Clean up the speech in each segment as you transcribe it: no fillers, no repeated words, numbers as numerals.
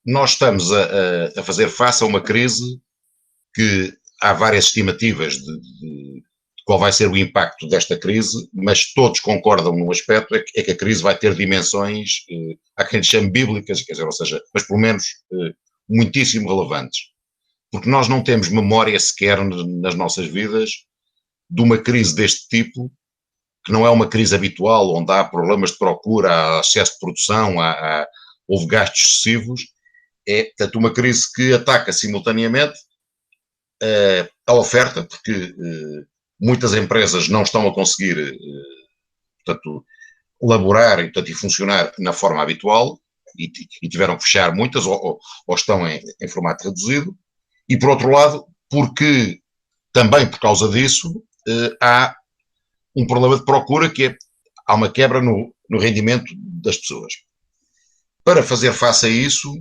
Nós estamos a fazer face a uma crise que há várias estimativas de qual vai ser o impacto desta crise, mas todos concordam num aspecto, é que a crise vai ter dimensões, há quem chame bíblicas, quer dizer, ou seja, mas pelo menos muitíssimo relevantes. Porque nós não temos memória sequer nas nossas vidas de uma crise deste tipo, que não é uma crise habitual, onde há problemas de procura, há excesso de produção, houve gastos excessivos. É, portanto, uma crise que ataca simultaneamente a oferta, porque muitas empresas não estão a conseguir, portanto, laborar e funcionar na forma habitual e tiveram que fechar muitas ou estão em formato reduzido. E, por outro lado, porque também por causa disso há um problema de procura que é, há uma quebra no rendimento das pessoas. Para fazer face a isso,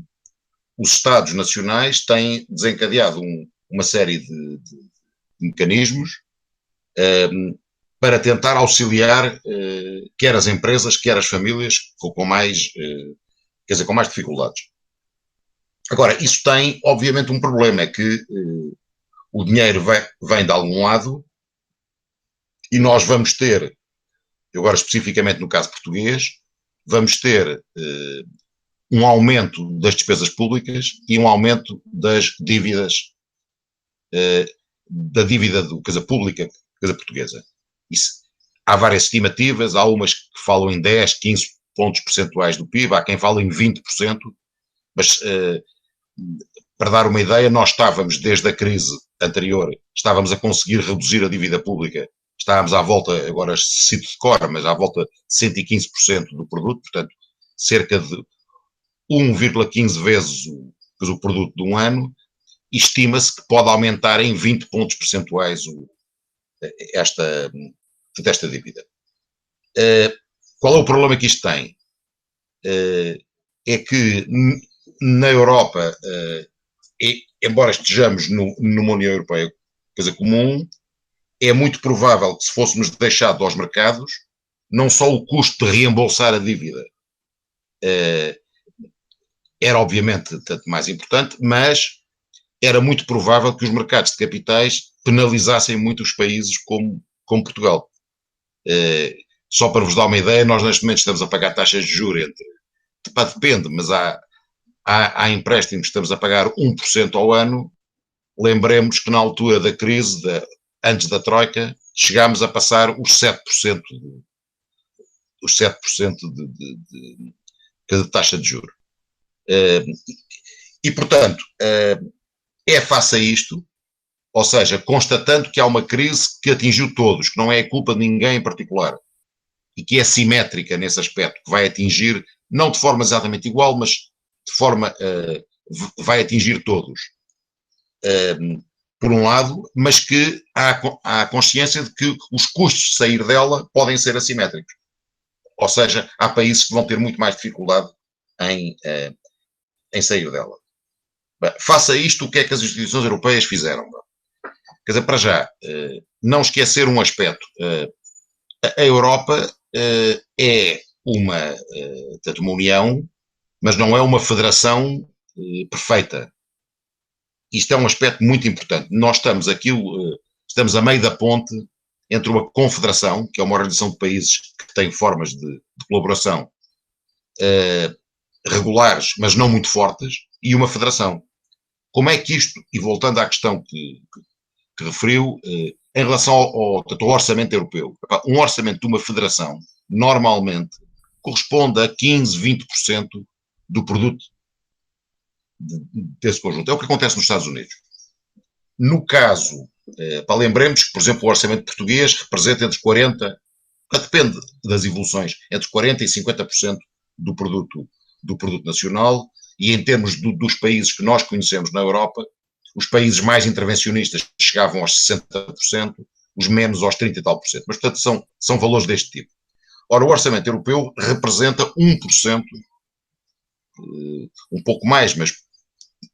os Estados nacionais têm desencadeado uma série de mecanismos para tentar auxiliar quer as empresas, quer as famílias com mais, quer dizer, com mais dificuldades. Agora, isso tem, obviamente, um problema, é que o dinheiro vem de algum lado e nós vamos ter, agora especificamente no caso português, vamos ter um aumento das despesas públicas e um aumento das dívidas, da dívida pública portuguesa. Isso, há várias estimativas, há umas que falam em 10, 15 pontos percentuais do PIB, há quem fala em 20%, mas para dar uma ideia, nós estávamos desde a crise anterior, estávamos a conseguir reduzir a dívida pública, estávamos à volta, agora cito de cor, mas à volta de 115% do produto, portanto, cerca de 1,15 vezes o produto de um ano, e estima-se que pode aumentar em 20 pontos percentuais esta dívida. Qual é o problema que isto tem? É que na Europa, embora estejamos numa União Europeia, coisa comum, é muito provável que se fôssemos deixados aos mercados, não só o custo de reembolsar a dívida era obviamente tanto mais importante, mas era muito provável que os mercados de capitais penalizassem muito os países como Portugal. Só para vos dar uma ideia, nós neste momento estamos a pagar taxas de juros depende, mas há empréstimos que estamos a pagar 1% ao ano. Lembremos que na altura da crise, antes da Troika, chegámos a passar os 7%, de taxa de juros. E, portanto, é face a isto, ou seja, constatando que há uma crise que atingiu todos, que não é culpa de ninguém em particular, e que é simétrica nesse aspecto, que vai atingir, não de forma exatamente igual, mas de forma, vai atingir todos. Por um lado, mas que há consciência de que os custos de sair dela podem ser assimétricos. Ou seja, há países que vão ter muito mais dificuldade em sair dela. Bem, face a isto, o que é que as instituições europeias fizeram? Quer dizer, para já, não esquecer um aspecto. A Europa é portanto, uma união, mas não é uma federação perfeita. Isto é um aspecto muito importante. Nós estamos a meio da ponte entre uma confederação, que é uma organização de países que tem formas de colaboração regulares, mas não muito fortes, e uma federação. Como é que isto, e voltando à questão que referiu, em relação ao orçamento europeu, um orçamento de uma federação, normalmente, corresponde a 15, 20% do produto desse conjunto. É o que acontece nos Estados Unidos. No caso, lembremos que, por exemplo, o orçamento português representa entre 40%, depende das evoluções, entre 40% e 50% do produto nacional, e em termos dos países que nós conhecemos na Europa, os países mais intervencionistas chegavam aos 60%, os menos aos 30 e tal por cento. Mas, portanto, são valores deste tipo. Ora, o orçamento europeu representa 1%, um pouco mais, mas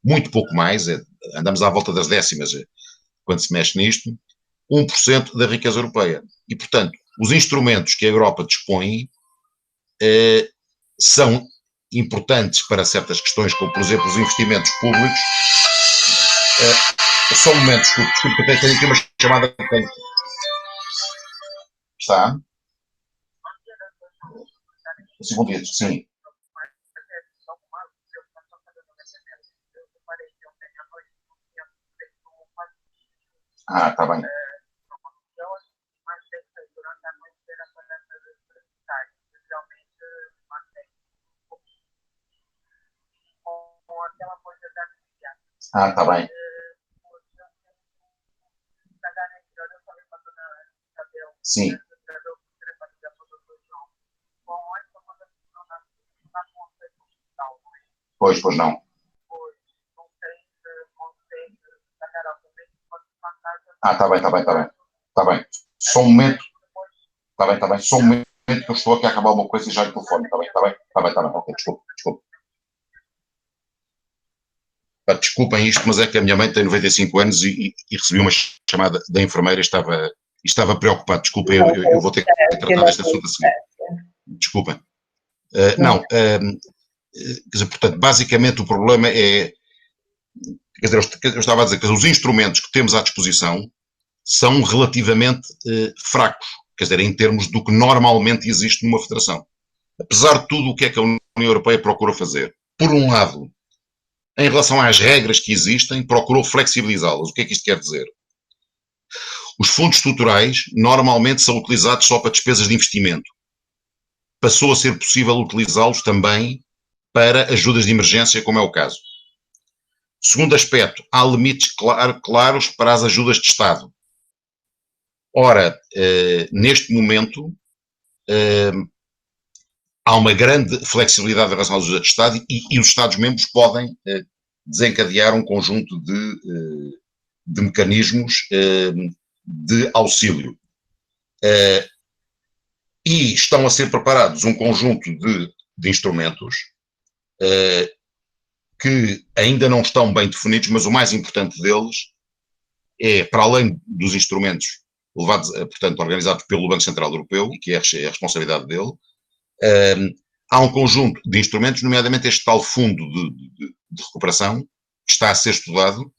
muito pouco mais, andamos à volta das décimas quando se mexe nisto, 1% da riqueza europeia. E, portanto, os instrumentos que a Europa dispõe são importantes para certas questões, como por exemplo os investimentos públicos. Só um momento, desculpe, tenho aqui uma chamada. Está? Segundo dia, sim. Está bem. Está bem. Sim. Pois não. Está bem. Está bem. Só um momento. Está bem. Só um momento que eu estou aqui a acabar uma coisa e já lhe telefone. Está bem. Ok, desculpe. Desculpem isto, mas é que a minha mãe tem 95 anos e recebi uma chamada da enfermeira e estava preocupado. Desculpem, eu vou ter que tratar deste assunto a seguir. Desculpem. Quer dizer, portanto, basicamente o problema é, quer dizer, eu estava a dizer que os instrumentos que temos à disposição são relativamente fracos, quer dizer, em termos do que normalmente existe numa federação. Apesar de tudo, o que é que a União Europeia procura fazer? Por um lado, em relação às regras que existem, procurou flexibilizá-las. O que é que isto quer dizer? Os fundos estruturais normalmente são utilizados só para despesas de investimento. Passou a ser possível utilizá-los também para ajudas de emergência, como é o caso. Segundo aspecto, há limites claros para as ajudas de Estado. Ora, neste momento, há uma grande flexibilidade em relação às ajudas de Estado e os Estados-membros podem desencadear um conjunto de mecanismos de auxílio. E estão a ser preparados um conjunto de instrumentos que ainda não estão bem definidos, mas o mais importante deles é, para além dos instrumentos levados, portanto, organizados pelo Banco Central Europeu, que é a responsabilidade dele, há um conjunto de instrumentos, nomeadamente este tal fundo de recuperação, que está a ser estudado,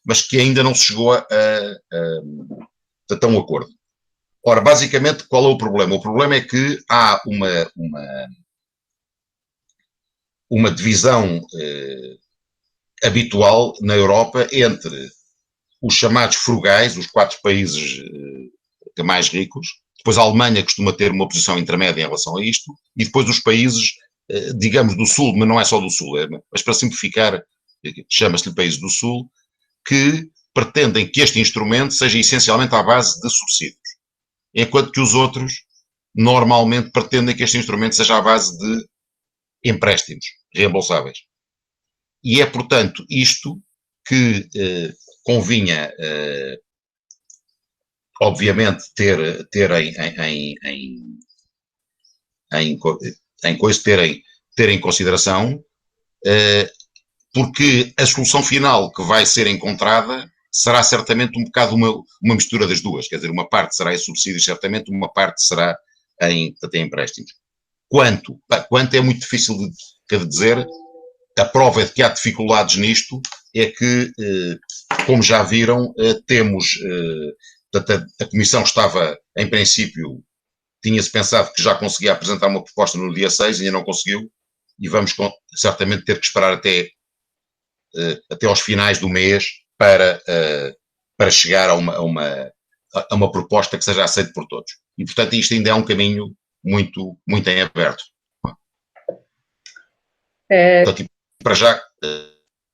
mas que ainda não se chegou a um acordo. Ora, basicamente, qual é o problema? O problema é que há uma divisão habitual na Europa entre os chamados frugais, os 4 países mais ricos, depois a Alemanha costuma ter uma posição intermédia em relação a isto, e depois os países, digamos, do Sul, mas não é só do Sul, mas para simplificar, chama-se-lhe países do Sul, que pretendem que este instrumento seja essencialmente à base de subsídios, enquanto que os outros normalmente pretendem que este instrumento seja à base de empréstimos reembolsáveis. E é, portanto, isto que convinha, obviamente, ter em consideração, porque a solução final que vai ser encontrada será certamente um bocado uma mistura das duas, quer dizer, uma parte será em subsídios, certamente, uma parte será em empréstimos. Quanto é muito difícil de dizer. A prova de que há dificuldades nisto é que, como já viram, temos, a Comissão estava, em princípio, tinha-se pensado que já conseguia apresentar uma proposta no dia 6, ainda não conseguiu, e vamos certamente ter que esperar até aos finais do mês para chegar a uma proposta que seja aceita por todos. E, portanto, isto ainda é um caminho muito, muito em aberto. Portanto, para já,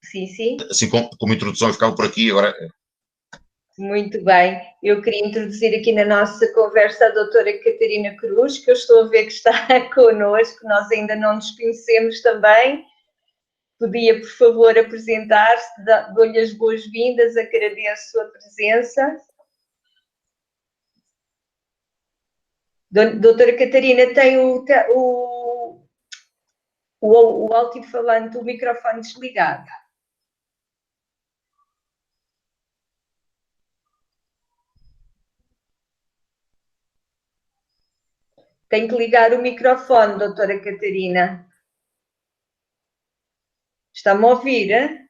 sim. Assim como introdução, eu ficava por aqui agora. Muito bem. Eu queria introduzir aqui na nossa conversa a doutora Catarina Cruz, que eu estou a ver que está connosco, nós ainda não nos conhecemos também. Podia, por favor, apresentar-se, dou-lhe as boas-vindas, agradeço a sua presença. Doutora Catarina, tem o altifalante, o microfone desligado. Tem que ligar o microfone, doutora Catarina. Está-me a ouvir?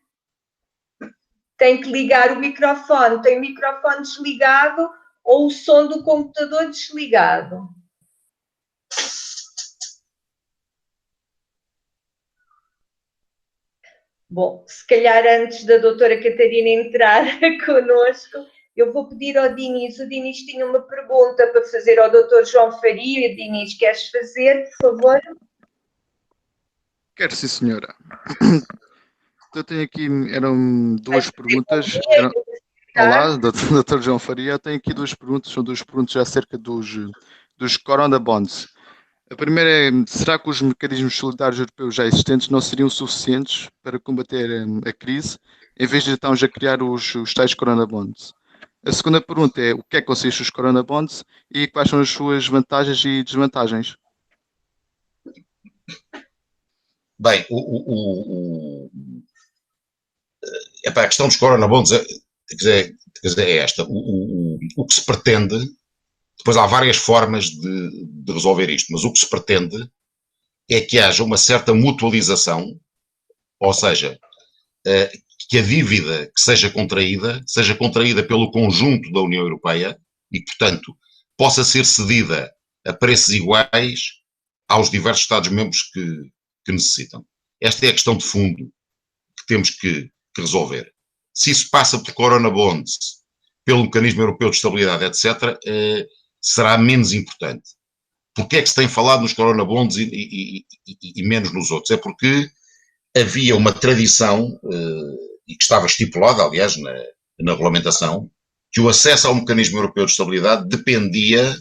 Tem que ligar o microfone. Tem o microfone desligado ou o som do computador desligado. Bom, se calhar antes da doutora Catarina entrar connosco, eu vou pedir ao Dinis. O Dinis tinha uma pergunta para fazer ao doutor João Faria. Dinis, queres fazer, por favor? Quero sim, senhora. Eu tenho aqui, eram duas perguntas. Olá, doutor João Faria. Eu tenho aqui duas perguntas, são duas perguntas acerca dos Corona Bonds. A primeira é, será que os mecanismos solidários europeus já existentes não seriam suficientes para combater a crise, em vez de estamos a criar os tais Corona Bonds? A segunda pergunta é, o que é que consiste os Corona Bonds e quais são as suas vantagens e desvantagens? Bem, a questão dos Corona Bonds é esta. O que se pretende, depois há várias formas de resolver isto, mas o que se pretende é que haja uma certa mutualização, ou seja, que a dívida que seja contraída pelo conjunto da União Europeia e, portanto, possa ser cedida a preços iguais aos diversos Estados-membros que necessitam. Esta é a questão de fundo que temos que resolver. Se isso passa por Corona Bonds, pelo Mecanismo Europeu de Estabilidade, etc., será menos importante. Porquê é que se tem falado nos Corona Bonds e menos nos outros? É porque havia uma tradição, e que estava estipulada, aliás, na regulamentação, que o acesso ao Mecanismo Europeu de Estabilidade dependia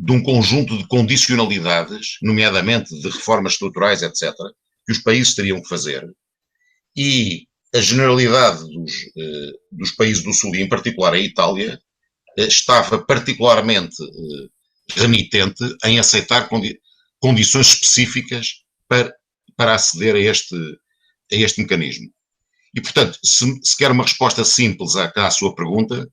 de um conjunto de condicionalidades, nomeadamente de reformas estruturais, etc., que os países teriam que fazer, e a generalidade dos países do Sul, e em particular a Itália, estava particularmente remitente em aceitar condições específicas para aceder a este mecanismo. E, portanto, se quer uma resposta simples à sua pergunta,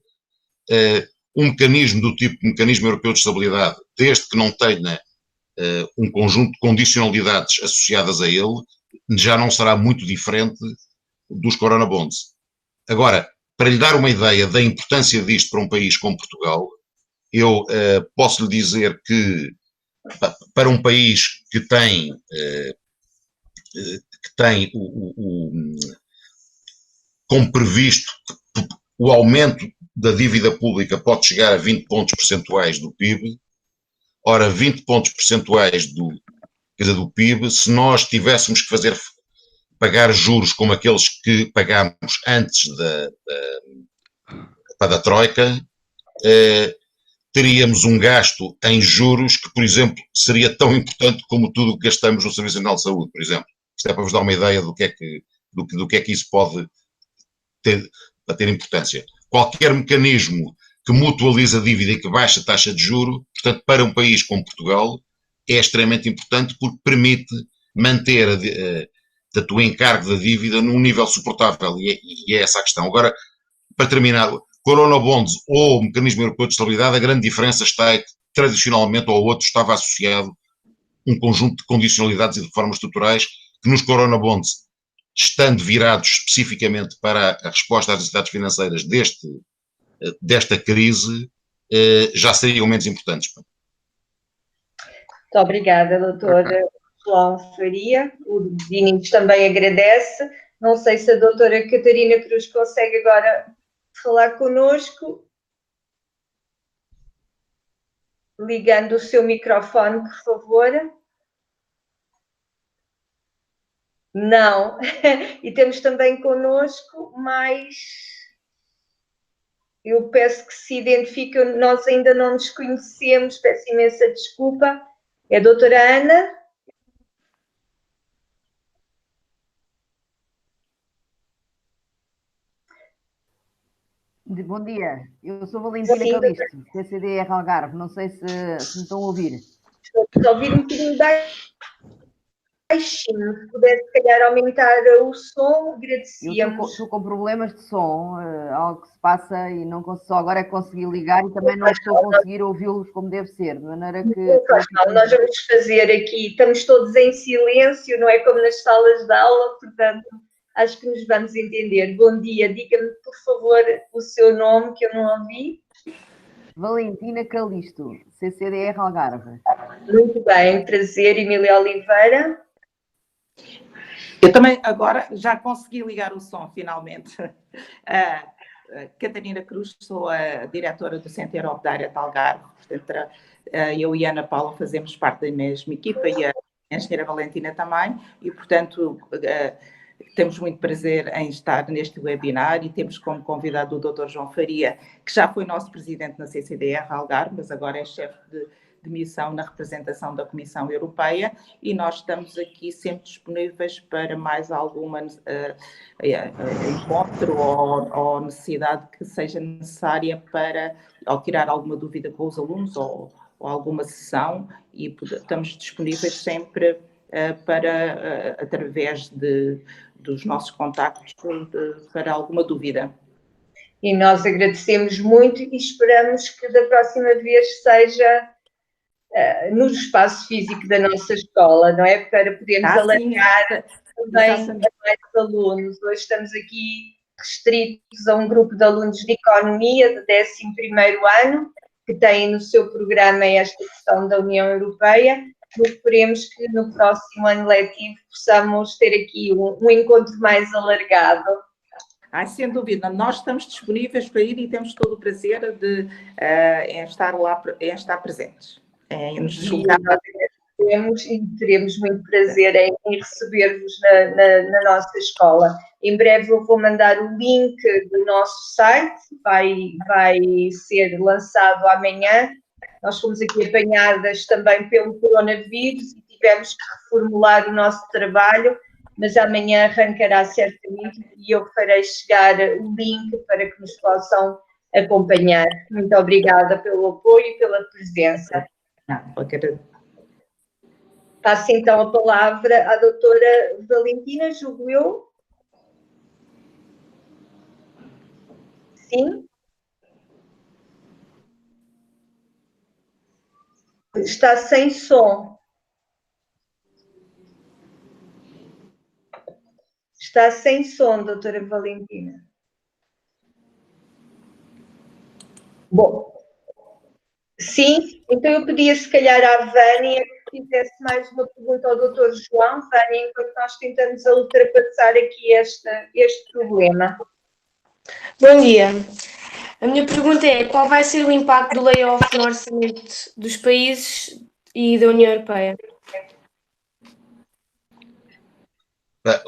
um mecanismo do tipo Mecanismo Europeu de Estabilidade, desde que não tenha um conjunto de condicionalidades associadas a ele, já não será muito diferente dos Corona Bonds. Agora, para lhe dar uma ideia da importância disto para um país como Portugal, eu posso lhe dizer que para um país que tem como previsto o aumento da dívida pública pode chegar a 20 pontos percentuais do PIB. Ora, 20 pontos percentuais do PIB, se nós tivéssemos que pagar juros como aqueles que pagámos antes da Troika, teríamos um gasto em juros que, por exemplo, seria tão importante como tudo o que gastamos no Serviço Nacional de Saúde, por exemplo. Isto é para vos dar uma ideia do que é que isso pode ter importância. Qualquer mecanismo que mutualiza a dívida e que baixa a taxa de juro, portanto, para um país como Portugal, é extremamente importante porque permite manter o encargo da dívida num nível suportável, e é essa a questão. Agora, para terminar, Corona Bonds ou Mecanismo Europeu de Estabilidade, a grande diferença está é que, tradicionalmente, ao outro estava associado um conjunto de condicionalidades e de reformas estruturais que nos Corona Bonds, estando virados especificamente para a resposta às necessidades financeiras desta crise, já seriam menos importantes. Muito obrigada, doutor João Faria. O Dinis também agradece. Não sei se a doutora Catarina Cruz consegue agora falar connosco. Ligando o seu microfone, por favor. Não. E temos também connosco mais... Eu peço que se identifique, nós ainda não nos conhecemos, peço imensa desculpa. É a doutora Ana? Bom dia, eu sou Valentina Calisto, CCDR Algarve, não sei se me estão a ouvir. Estou a ouvir um bocadinho bem. baixinho, se pudesse, se calhar, aumentar o som, agradecíamos. Estou com problemas de som, algo que se passa e não consigo, só agora é que consegui ligar e também não estou a conseguir ouvi-los como deve ser, de maneira que... Não faz mal, nós vamos fazer aqui, estamos todos em silêncio, não é como nas salas de aula, portanto, acho que nos vamos entender. Bom dia, diga-me, por favor, o seu nome, que eu não ouvi. Valentina Calisto, CCDR Algarve. Muito bem, prazer, Emília Oliveira. Eu também agora já consegui ligar o som, finalmente. Catarina Cruz, sou a diretora do Centro Europe da área de Algarve. Portanto, eu e a Ana Paula fazemos parte da mesma equipa e a engenheira Valentina também. E, portanto, temos muito prazer em estar neste webinar e temos como convidado o Dr. João Faria, que já foi nosso presidente na CCDR Algarve, mas agora é chefe de missão na representação da Comissão Europeia, e nós estamos aqui sempre disponíveis para mais alguma encontro ou necessidade que seja necessária para, ao tirar alguma dúvida com os alunos ou alguma sessão, e estamos disponíveis sempre para, através dos nossos contactos, para alguma dúvida. E nós agradecemos muito e esperamos que da próxima vez seja no espaço físico da nossa escola, não é? Para podermos alargar também a mais alunos. Hoje estamos aqui restritos a um grupo de alunos de Economia do 11º ano, que têm no seu programa esta questão da União Europeia. Esperemos que no próximo ano letivo possamos ter aqui um encontro mais alargado. Sem dúvida, nós estamos disponíveis para ir e temos todo o prazer em estar lá, em estar presentes. Nos deslocar. E teremos muito prazer em receber-vos na nossa escola. Em breve eu vou mandar o link do nosso site, vai ser lançado amanhã. Nós fomos aqui apanhadas também pelo coronavírus e tivemos que reformular o nosso trabalho, mas amanhã arrancará certamente e eu farei chegar o link para que nos possam acompanhar. Muito obrigada pelo apoio e pela presença. Passo então a palavra à doutora Valentina, julgo eu. Sim? Está sem som. Está sem som, doutora Valentina. Bom, sim, então eu pedia se calhar à Vânia que fizesse mais uma pergunta ao doutor João, Vânia, enquanto nós tentamos ultrapassar aqui este problema. Bom dia. A minha pergunta é: qual vai ser o impacto do layoff no orçamento dos países e da União Europeia? Quer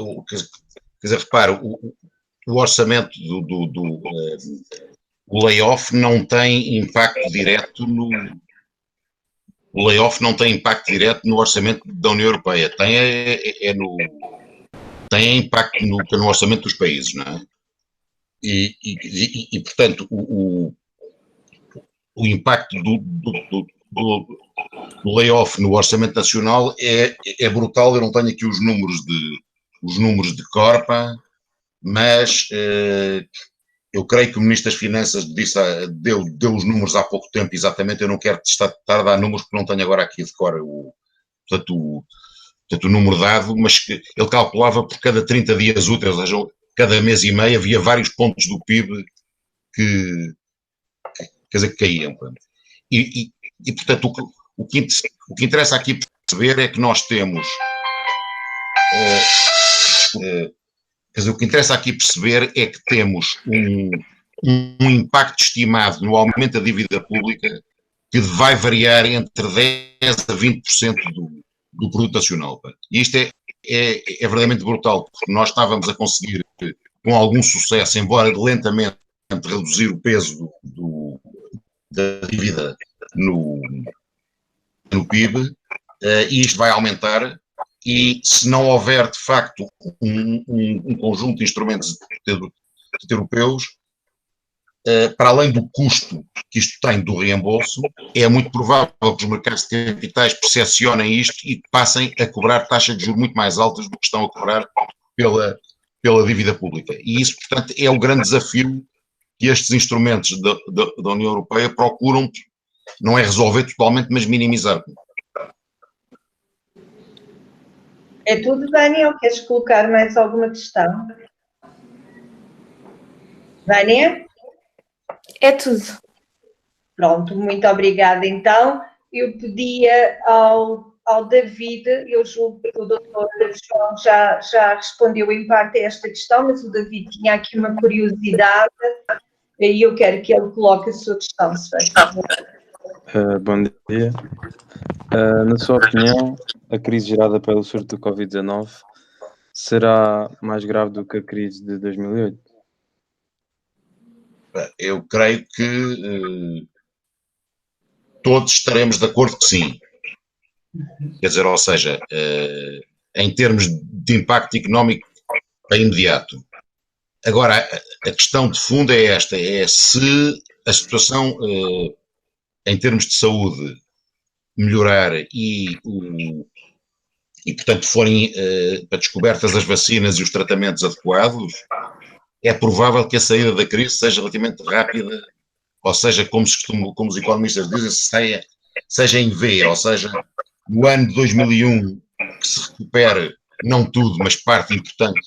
dizer, repare, o orçamento o layoff não tem impacto direto o layoff não tem impacto direto no orçamento da União Europeia, tem impacto no orçamento dos países, não é? E portanto, o impacto do layoff no orçamento nacional é brutal. Eu não tenho aqui os números de Corpa, mas eu creio que o Ministro das Finanças deu os números há pouco tempo, exatamente. Eu não quero estar a dar números porque não tenho agora aqui de cor portanto, o número dado, mas que ele calculava por cada 30 dias úteis, ou seja, cada mês e meio havia vários pontos do PIB que caíam. E portanto, o que interessa aqui perceber é que nós temos... Quer dizer, o que interessa aqui perceber é que temos um impacto estimado no aumento da dívida pública que vai variar entre 10% a 20% do produto nacional. E isto é verdadeiramente brutal, porque nós estávamos a conseguir, com algum sucesso, embora lentamente, reduzir o peso da dívida no PIB, e isto vai aumentar. E se não houver, de facto, um conjunto de instrumentos europeus, para além do custo que isto tem do reembolso, é muito provável que os mercados de capitais percepcionem isto e passem a cobrar taxas de juros muito mais altas do que estão a cobrar pela dívida pública. E isso, portanto, é o grande desafio que estes instrumentos da União Europeia procuram, não é resolver totalmente, mas minimizar. É tudo, Vânia, ou queres colocar mais alguma questão? Vânia? É tudo. Pronto, muito obrigada. Então, eu pedia ao David, eu julgo que o doutor João já respondeu em parte a esta questão, mas o David tinha aqui uma curiosidade e eu quero que ele coloque a sua questão, se faz favor. Bom dia. Na sua opinião, a crise gerada pelo surto do Covid-19 será mais grave do que a crise de 2008? Eu creio que todos estaremos de acordo que sim. Quer dizer, ou seja, em termos de impacto económico é imediato. Agora, a questão de fundo é esta, é se a situação em termos de saúde melhorar e portanto, forem para descobertas as vacinas e os tratamentos adequados, é provável que a saída da crise seja relativamente rápida, ou seja, como os economistas dizem, seja em V, ou seja, no ano de 2001 que se recupere, não tudo, mas parte importante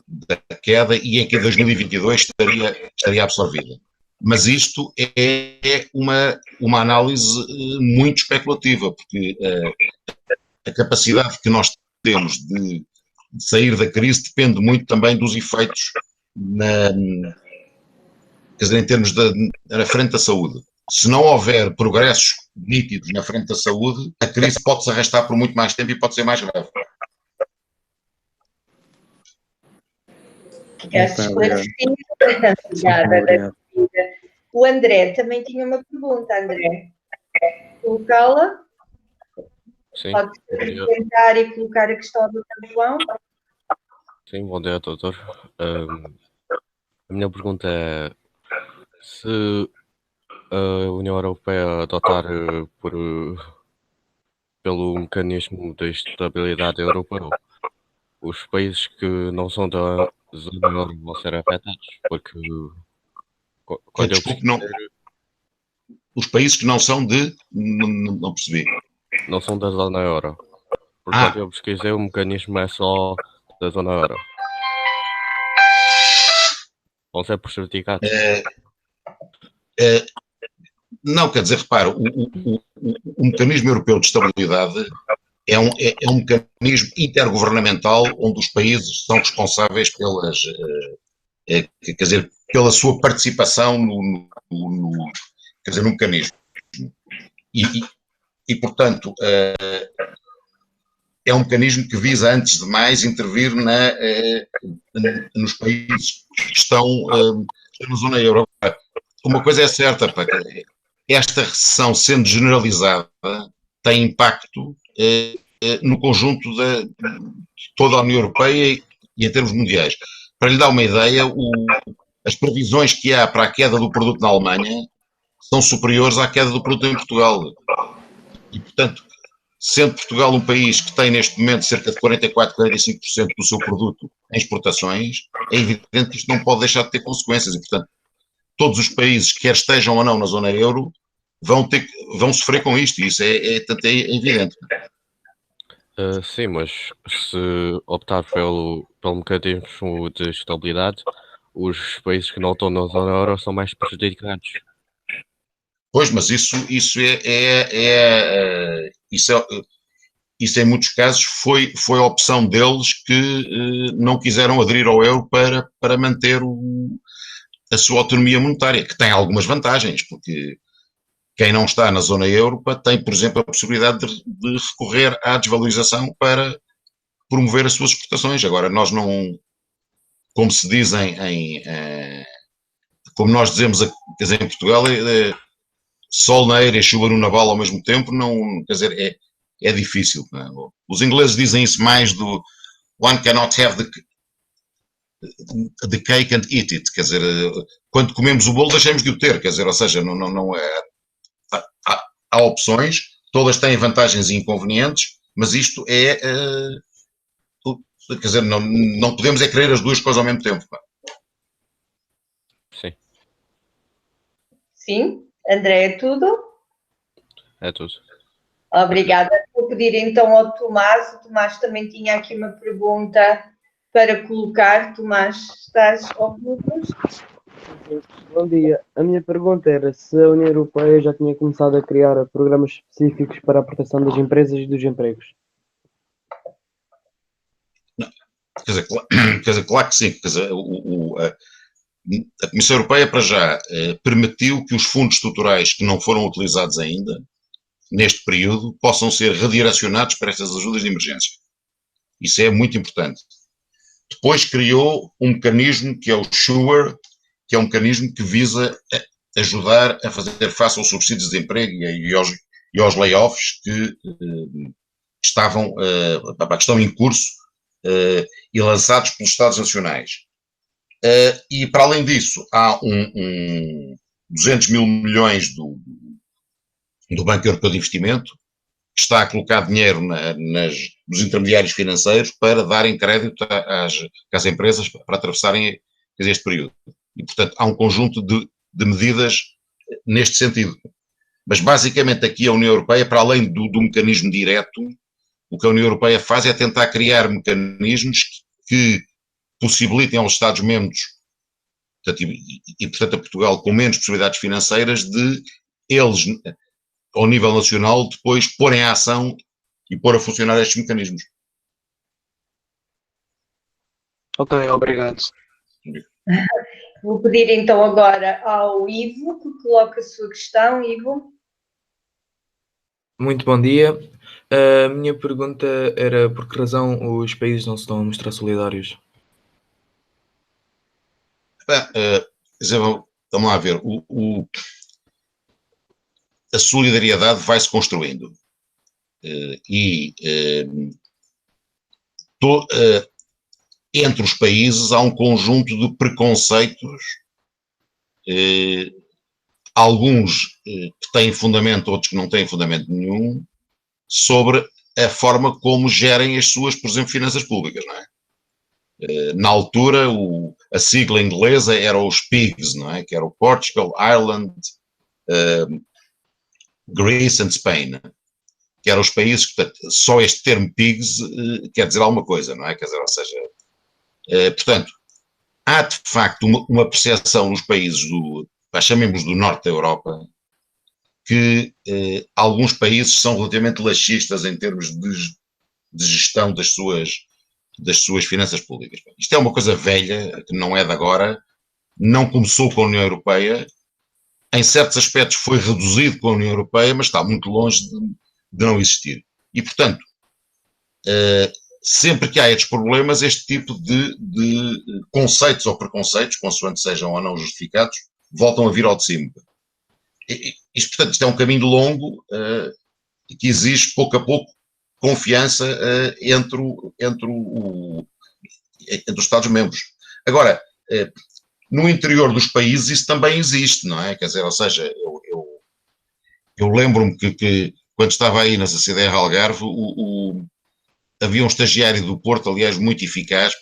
da queda, e em que 2022 estaria absorvida. Mas isto é uma análise muito especulativa, porque a capacidade que nós temos de sair da crise depende muito também dos efeitos quer dizer, em termos na frente da saúde. Se não houver progressos nítidos na frente da saúde, a crise pode se arrastar por muito mais tempo e pode ser mais grave. Obrigada. O André também tinha uma pergunta, André. Colocá-la? Sim. Pode apresentar e colocar a questão do João? Sim, bom dia, doutor. A minha pergunta é se a União Europeia adotar pelo mecanismo de estabilidade europeu, os países que não são da zona euro vão ser afetados, porque quando Desculpe, não. Os países que não são não percebi. Não são da zona euro. Portanto, eu pesquisei, o mecanismo é só da zona euro. Vão ser prejudicados. Não, quer dizer, repara, o mecanismo europeu de estabilidade é um mecanismo intergovernamental onde os países são responsáveis quer dizer, pela sua participação no mecanismo. E portanto, é um mecanismo que visa, antes de mais, intervir nos países que estão na zona euro. Uma coisa é certa, esta recessão, sendo generalizada, tem impacto no conjunto de toda a União Europeia e em termos mundiais. Para lhe dar uma ideia, as previsões que há para a queda do produto na Alemanha são superiores à queda do produto em Portugal. E, portanto, sendo Portugal um país que tem neste momento cerca de 44, 45% do seu produto em exportações, é evidente que isto não pode deixar de ter consequências e, portanto, todos os países, quer estejam ou não na zona euro, vão sofrer com isto, e isso é evidente. Sim, mas se optar pelo mecanismo de estabilidade, os países que não estão na zona euro são mais prejudicados. Pois, mas isso em muitos casos foi a opção deles que não quiseram aderir ao euro para manter a sua autonomia monetária, que tem algumas vantagens, porque quem não está na zona euro tem, por exemplo, a possibilidade de recorrer à desvalorização para promover as suas exportações. Agora, nós não, como se dizem como nós dizemos quer dizer, em Portugal, sol na eira e chuva no naval ao mesmo tempo, não, quer dizer, é difícil. Não é? Os ingleses dizem isso mais do one cannot have the cake and eat it, quer dizer, quando comemos o bolo deixamos de o ter, quer dizer, ou seja, não é, há opções, todas têm vantagens e inconvenientes, mas isto é, quer dizer, não podemos é querer as duas coisas ao mesmo tempo. Sim, Sim, André, é tudo? é tudo. Obrigada. Vou pedir então ao Tomás. O Tomás também tinha aqui uma pergunta para colocar. Tomás, estás a ouvir-nos? Bom dia. A minha pergunta era se a União Europeia já tinha começado a criar programas específicos para a proteção das empresas e dos empregos. Quer dizer, claro que sim. Quer dizer, a Comissão Europeia, para já, permitiu que os fundos estruturais que não foram utilizados ainda, neste período, possam ser redirecionados para estas ajudas de emergência. Isso é muito importante. Depois criou um mecanismo que é o SURE, que é um mecanismo que visa ajudar a fazer face aos subsídios de desemprego e aos layoffs que estão em curso e lançados pelos Estados Nacionais. E, para além disso, há 200 mil milhões do Banco Europeu de Investimento, que está a colocar dinheiro nos intermediários financeiros para darem crédito às empresas para atravessarem este período. E, portanto, há um conjunto de medidas neste sentido. Mas, basicamente, aqui a União Europeia, para além do mecanismo direto, o que a União Europeia faz é tentar criar mecanismos que possibilitem aos Estados-membros, portanto, a Portugal, com menos possibilidades financeiras, de eles, ao nível nacional, depois porem em ação e pôr a funcionar estes mecanismos. Ok, obrigado. Vou pedir então agora ao Ivo que coloque a sua questão. Ivo? Muito bom dia. A minha pergunta era por que razão os países não se estão a mostrar solidários? Vamos lá ver. A solidariedade vai-se construindo. Entre os países há um conjunto de preconceitos, alguns que têm fundamento, outros que não têm fundamento nenhum, sobre a forma como gerem as suas, por exemplo, finanças públicas, não é? Na altura, a sigla inglesa era os PIGS, não é? Que era o Portugal, Ireland, Greece and Spain, que eram os países que, só este termo PIGS quer dizer alguma coisa, não é? Quer dizer, ou seja, portanto, há de facto uma percepção nos países chamemos do norte da Europa, que alguns países são relativamente laxistas em termos de gestão das suas finanças públicas. Isto é uma coisa velha, que não é de agora, não começou com a União Europeia, em certos aspectos foi reduzido com a União Europeia, mas está muito longe de não existir. E, portanto, sempre que há estes problemas, este tipo de conceitos ou preconceitos, consoante sejam ou não justificados, voltam a vir ao de cima. Portanto, isto é um caminho longo que exige, pouco a pouco, confiança entre os Estados-membros. Agora, no interior dos países isso também existe, não é? Quer dizer, ou seja, eu lembro-me que quando estava aí na CCDR Algarve, havia um estagiário do Porto, aliás, muito eficaz,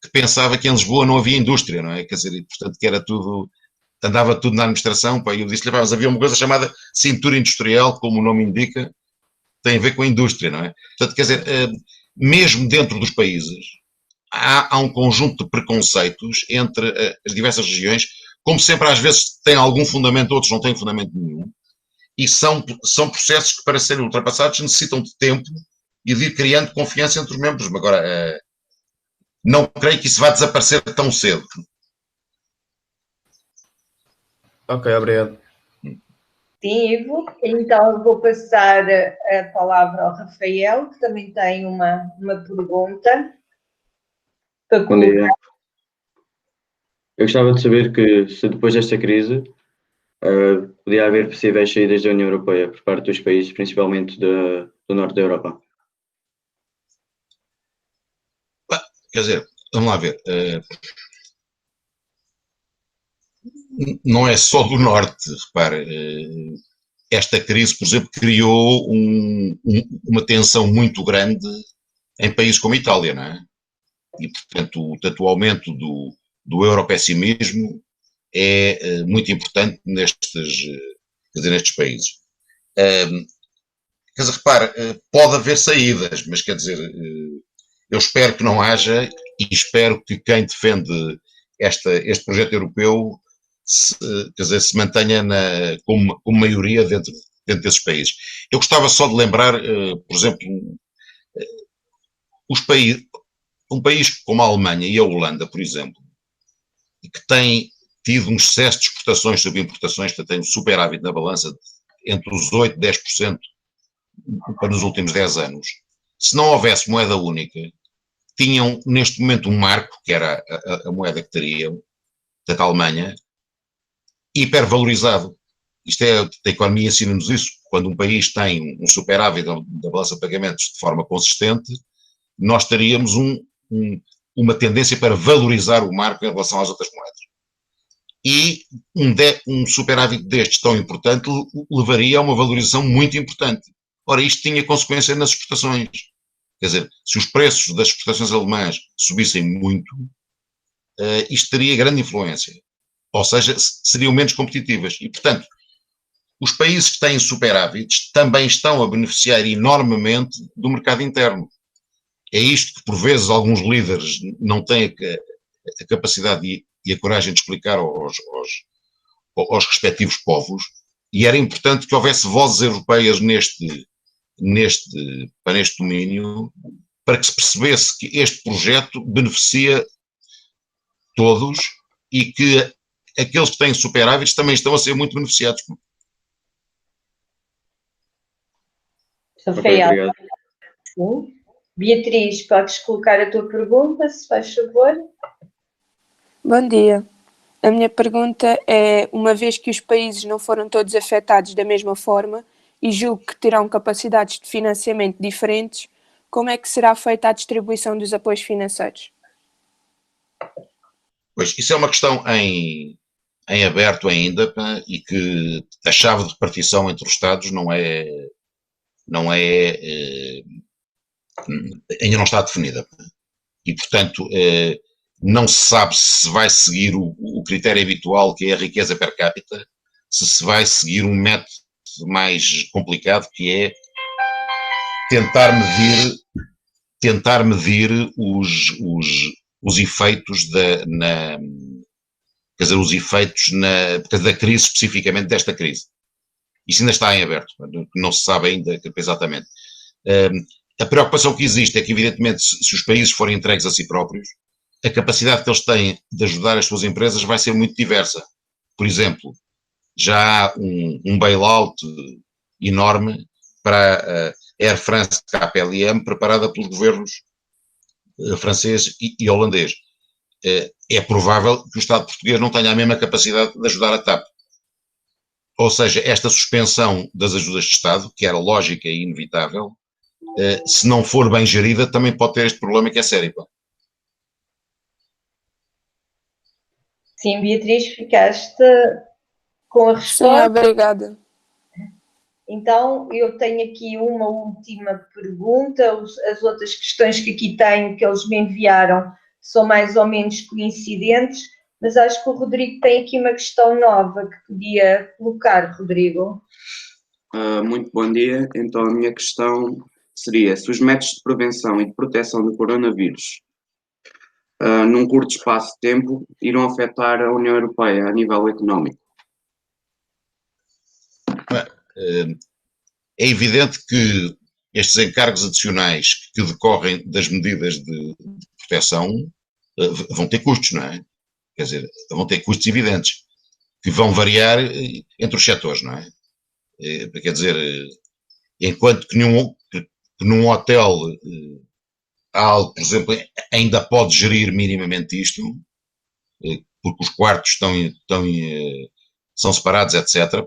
que pensava que em Lisboa não havia indústria, não é? Quer dizer, portanto, que era tudo, andava tudo na administração, e eu disse-lhe, mas havia uma coisa chamada cintura industrial, como o nome indica, tem a ver com a indústria, não é? Portanto, quer dizer, mesmo dentro dos países, há um conjunto de preconceitos entre as diversas regiões, como sempre às vezes têm algum fundamento, outros não têm fundamento nenhum, e são processos que, para serem ultrapassados, necessitam de tempo e de ir criando confiança entre os membros. Agora, não creio que isso vá desaparecer tão cedo. Ok, obrigado. Sim, Ivo. Então, vou passar a palavra ao Rafael, que também tem uma pergunta. Bom dia. Eu gostava de saber que, se depois desta crise, podia haver possíveis saídas da União Europeia por parte dos países, principalmente do norte da Europa. Quer dizer, vamos lá ver. Não é só do norte, repare. Esta crise, por exemplo, criou uma tensão muito grande em países como a Itália, não é? E, portanto, o aumento do europessimismo é muito importante nestes países. Quer dizer, repare, pode haver saídas, mas quer dizer, eu espero que não haja e espero que quem defende este projeto europeu se mantenha como maioria dentro desses países. Eu gostava só de lembrar, por exemplo, um país como a Alemanha e a Holanda, por exemplo, que tem tido um excesso de exportações sobre importações, que tem um superávit na balança entre os 8% e 10% nos últimos 10 anos. Se não houvesse moeda única, tinham neste momento um marco, que era a moeda que teriam, da Alemanha, hipervalorizado. A economia ensina-nos isso. Quando um país tem um superávit da balança de pagamentos de forma consistente, nós teríamos uma tendência para valorizar o marco em relação às outras moedas. E um superávit destes tão importante levaria a uma valorização muito importante. Ora, isto tinha consequência nas exportações. Quer dizer, se os preços das exportações alemãs subissem muito, isto teria grande influência. Ou seja, seriam menos competitivas. E, portanto, os países que têm superávites também estão a beneficiar enormemente do mercado interno. É isto que, por vezes, alguns líderes não têm a capacidade e a coragem de explicar aos respectivos povos, e era importante que houvesse vozes europeias neste domínio, para que se percebesse que este projeto beneficia todos e que aqueles que têm superávites também estão a ser muito beneficiados. Rafael. Sim. Beatriz, podes colocar a tua pergunta, se faz favor. Bom dia. A minha pergunta é, uma vez que os países não foram todos afetados da mesma forma e julgo que terão capacidades de financiamento diferentes, como é que será feita a distribuição dos apoios financeiros? Pois, isso é uma questão em aberto ainda, e que a chave de repartição entre os Estados ainda não está definida. E, portanto, não se sabe se vai seguir o critério habitual, que é a riqueza per capita, se vai seguir um método mais complicado, que é tentar medir os efeitos os efeitos da crise, especificamente desta crise. Isso ainda está em aberto, não se sabe ainda exatamente. A preocupação que existe é que, evidentemente, se os países forem entregues a si próprios, a capacidade que eles têm de ajudar as suas empresas vai ser muito diversa. Por exemplo, já há um bailout enorme para a Air France KPLM, preparada pelos governos francês e holandês. É provável que o Estado português não tenha a mesma capacidade de ajudar a TAP. Ou seja, esta suspensão das ajudas de Estado, que era lógica e inevitável, se não for bem gerida, também pode ter este problema, que é sério. Sim, Beatriz, ficaste com a resposta. Sim, obrigada. Então, eu tenho aqui uma última pergunta. As outras questões que aqui tenho, que eles me enviaram, são mais ou menos coincidentes, mas acho que o Rodrigo tem aqui uma questão nova que podia colocar, Rodrigo. Muito bom dia. Então, a minha questão seria se os métodos de prevenção e de proteção do coronavírus, num curto espaço de tempo, irão afetar a União Europeia a nível económico. É evidente que estes encargos adicionais que decorrem das medidas de proteção vão ter custos, não é? Quer dizer, vão ter custos evidentes, que vão variar entre os setores, não é? Quer dizer, enquanto que num hotel por exemplo, ainda pode gerir minimamente isto, porque os quartos são separados, etc.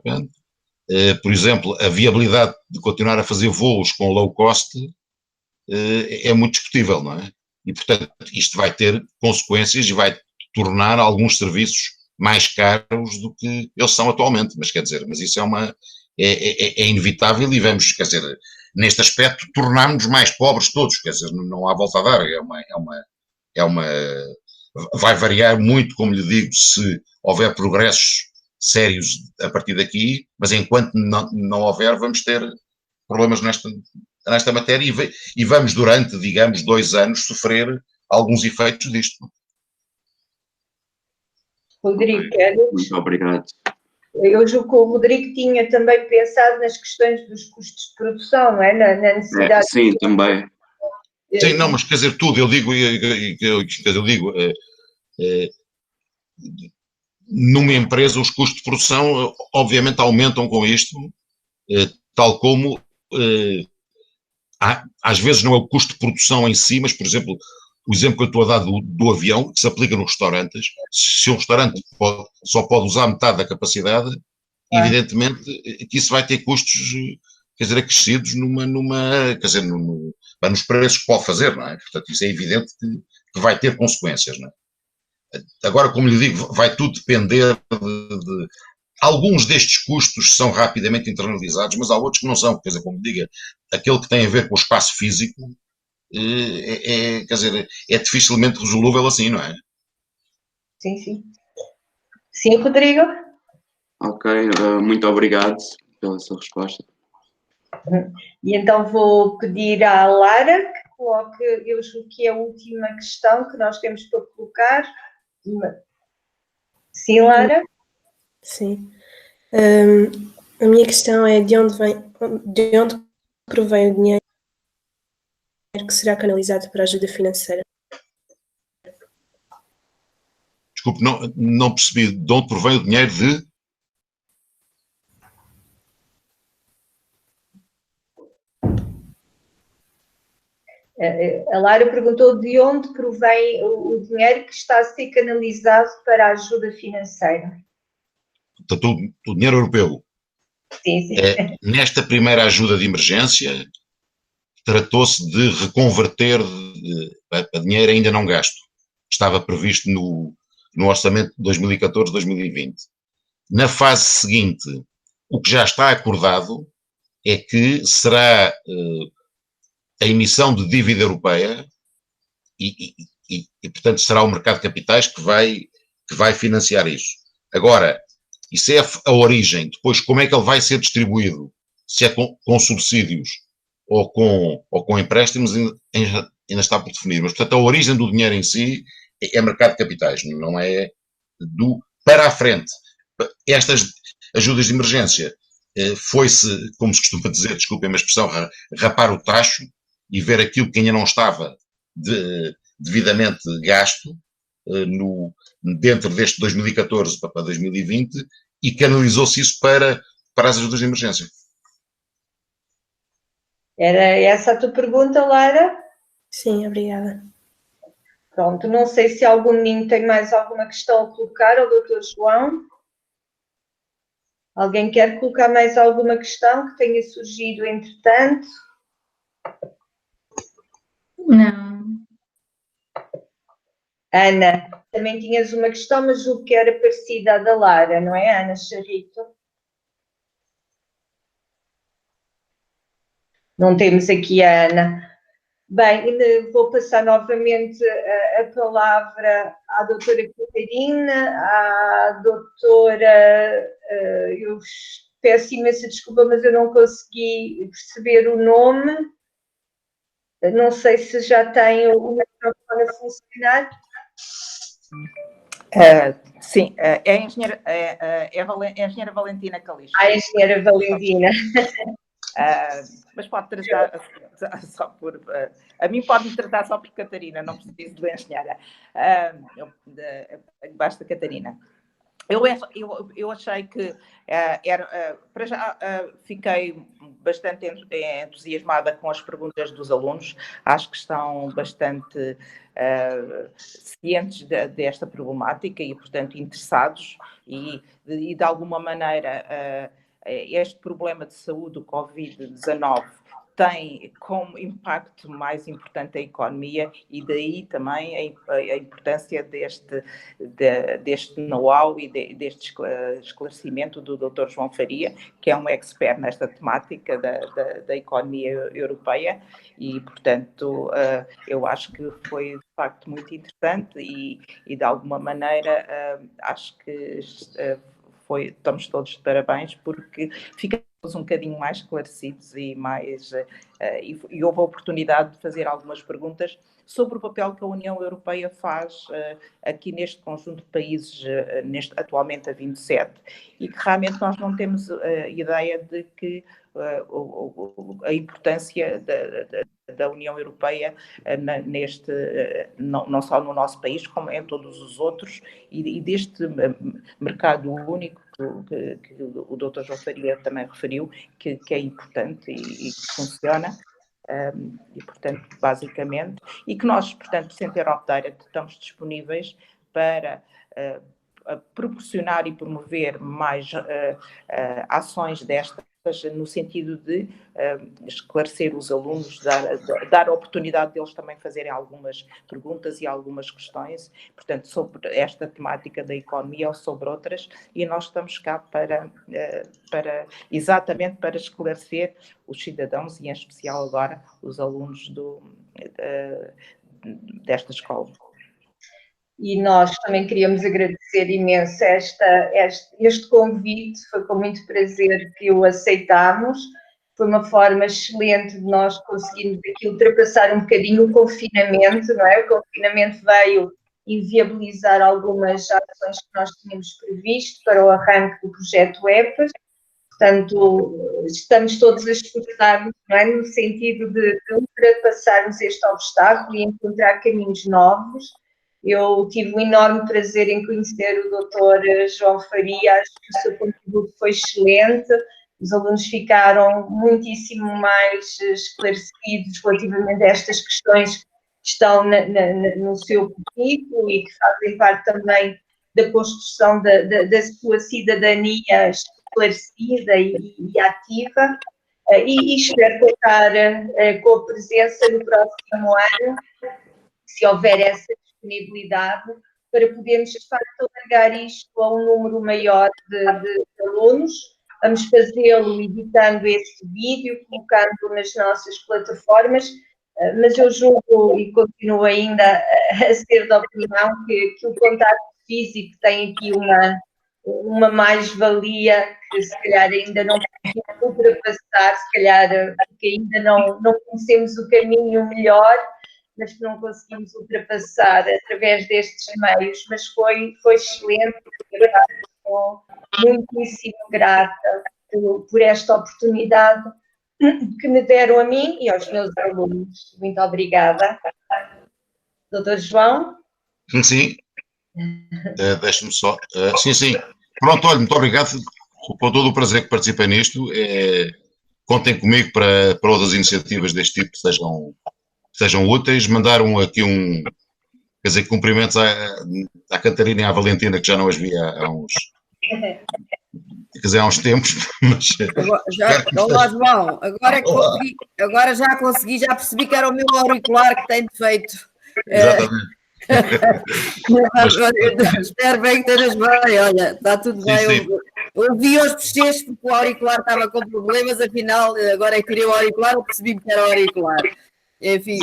Por exemplo, a viabilidade de continuar a fazer voos com low cost é muito discutível, não é? e, portanto, isto vai ter consequências e vai tornar alguns serviços mais caros do que eles são atualmente. Mas, quer dizer, mas isso é inevitável e vamos, quer dizer, neste aspecto, tornarmos mais pobres todos, quer dizer, não há volta a dar, vai variar muito, como lhe digo, se houver progressos sérios a partir daqui, mas enquanto não houver, vamos ter problemas nesta matéria e vamos durante, digamos, 2 anos sofrer alguns efeitos disto. Rodrigo, queres? Muito obrigado. Eu julgo que o Rodrigo tinha também pensado nas questões dos custos de produção, não é? Na necessidade. Sim, também. Sim, não, mas quer dizer, tudo, eu digo, numa empresa os custos de produção obviamente aumentam com isto, tal como às vezes não é o custo de produção em si, mas, por exemplo, o exemplo que eu estou a dar do avião, que se aplica nos restaurantes, se um restaurante só pode usar metade da capacidade, evidentemente que isso vai ter custos, quer dizer, acrescidos quer dizer, nos preços que pode fazer, não é? Portanto, isso é evidente que vai ter consequências, não é? Agora, como lhe digo, vai tudo depender de alguns destes custos são rapidamente internalizados, mas há outros que não são, quer dizer, como diga, aquele que tem a ver com o espaço físico, quer dizer, é dificilmente resolúvel assim, não é? Sim, sim. Sim, Rodrigo? Ok, muito obrigado pela sua resposta. E então vou pedir à Lara que coloque, eu julgo que é a última questão que nós temos para colocar. Sim, Lara? Sim. A minha questão é de onde provém o dinheiro que será canalizado para a ajuda financeira? Desculpe, não percebi de onde provém o dinheiro de... A Lara perguntou de onde provém o dinheiro que está a ser canalizado para a ajuda financeira. Portanto, o dinheiro europeu. Sim, sim. Nesta primeira ajuda de emergência, tratou-se de reconverter a dinheiro ainda não gasto. Estava previsto no orçamento de 2014-2020. Na fase seguinte, o que já está acordado é que será a emissão de dívida europeia e, portanto, será o mercado de capitais que vai financiar isso. Agora, isso é a origem. Depois, como é que ele vai ser distribuído? Se é com subsídios ou com empréstimos, ainda está por definir. Mas, portanto, a origem do dinheiro em si é mercado de capitais, não é para a frente. Estas ajudas de emergência foi-se, como se costuma dizer, desculpem a expressão, rapar o tacho e ver aquilo que ainda não estava devidamente gasto dentro deste 2014 para 2020 e canalizou-se isso para as ajudas de emergência. Era essa a tua pergunta, Lara? Sim, obrigada. Pronto, não sei se algum menino tem mais alguma questão a colocar ao Dr. João. Alguém quer colocar mais alguma questão que tenha surgido entretanto? Não. Ana, também tinhas uma questão, mas julgo que era parecida à da Lara, não é, Ana Charrito? Não temos aqui a Ana. Bem, vou passar novamente a palavra à doutora Catarina, à doutora, eu peço imensa desculpa, mas eu não consegui perceber o nome. Não sei se já tem o microfone a funcionar. Sim, é a engenheira Valentina Calixto. A engenheira Valentina. Mas pode tratar só por... a mim pode-me tratar só por Catarina, não preciso de engenheira. Basta Catarina. Eu achei que para já fiquei bastante entusiasmada com as perguntas dos alunos. Acho que estão bastante cientes desta problemática e, portanto, interessados e de alguma maneira este problema de saúde, o Covid-19, tem como impacto mais importante a economia, e daí também a importância deste know-how e deste esclarecimento do Dr. João Faria, que é um expert nesta temática da economia europeia, e, portanto, eu acho que foi de facto muito interessante e de alguma maneira, acho que estamos todos de parabéns, porque ficamos um bocadinho mais esclarecidos e houve a oportunidade de fazer algumas perguntas sobre o papel que a União Europeia faz aqui neste conjunto de países, atualmente a 27, e que realmente nós não temos a ideia de que a importância da União Europeia não só no nosso país, como em todos os outros, e deste mercado único que o Dr. João Faria também referiu, que é importante e que funciona. E, portanto, basicamente, e que nós, portanto, Center of Direct, estamos disponíveis para proporcionar e promover mais ações destas, no sentido de esclarecer os alunos, dar a oportunidade deles também fazerem algumas perguntas e algumas questões, portanto, sobre esta temática da economia ou sobre outras, e nós estamos cá exatamente para esclarecer os cidadãos, e em especial agora os alunos desta escola. E nós também queríamos agradecer imenso este convite, foi com muito prazer que o aceitámos, foi uma forma excelente de nós conseguirmos aqui ultrapassar um bocadinho o confinamento, não é? O confinamento veio inviabilizar algumas ações que nós tínhamos previsto para o arranque do projeto EPAS, portanto, estamos todos a esforçar-nos, não é? No sentido de ultrapassarmos este obstáculo e encontrar caminhos novos. Eu tive um enorme prazer em conhecer o Dr. João Faria, acho que o seu contributo foi excelente, os alunos ficaram muitíssimo mais esclarecidos relativamente a estas questões que estão no seu currículo e que fazem parte também da construção da sua cidadania esclarecida e ativa, e espero contar com a presença no próximo ano, se houver essa disponibilidade, para podermos, de facto, alargar isto a um número maior de alunos. Vamos fazê-lo editando este vídeo, colocando nas nossas plataformas, mas eu julgo e continuo ainda a ser da opinião que o contacto físico tem aqui uma mais-valia que se calhar ainda não podemos ultrapassar, se calhar porque ainda não conhecemos o caminho melhor, mas que não conseguimos ultrapassar através destes meios, mas foi excelente, estou muitíssimo grata por esta oportunidade que me deram a mim e aos meus alunos. Muito obrigada. Dr. João? Sim. Deixe-me só. Sim. Pronto, olha, muito obrigado por todo o prazer que participei nisto. Contem comigo para outras iniciativas deste tipo que sejam úteis. Mandaram aqui quer dizer, cumprimentos à Catarina e à Valentina, que já não as via há uns tempos. Mas, Olá, João, agora já consegui, já percebi que era o meu auricular que tem defeito. Exatamente. Espero bem que estejas bem, olha, está tudo bem. Sim. Eu vi os bochechos porque o auricular estava com problemas, afinal, agora é que tirei o auricular, eu percebi que era o auricular. Enfim,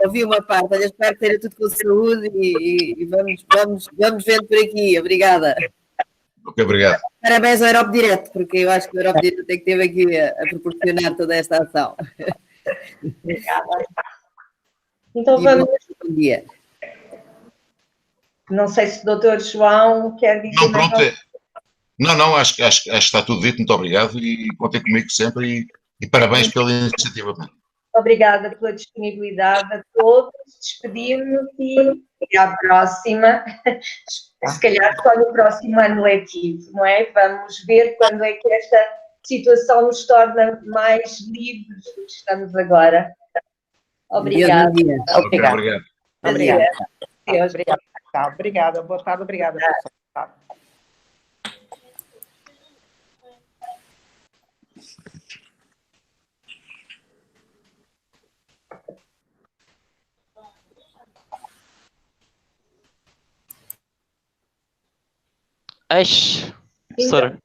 ouvi uma parte, olha, espero que esteja tudo com saúde e vamos vendo por aqui. Obrigada. Ok, obrigado. Parabéns ao Europe Direct, porque eu acho que o Europe Direct tem que ter aqui a proporcionar toda esta ação. Obrigada. Então vamos. Bom dia. Não sei se o Dr. João quer dizer. Não, pronto. Não, acho que está tudo dito. Muito obrigado e contem comigo sempre e parabéns pela iniciativa. Obrigada pela disponibilidade a todos. Despedimos-nos e até à próxima. Se calhar só no próximo ano letivo, não é? Vamos ver quando é que esta situação nos torna mais livres do que estamos agora. Obrigada. Obrigada. Obrigada. Boa tarde, obrigada. Eish, doutora,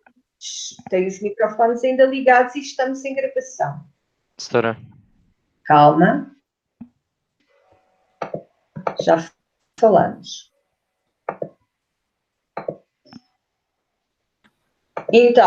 Tem os microfones ainda ligados e estamos em gravação. doutora. Calma. Já falamos. Então,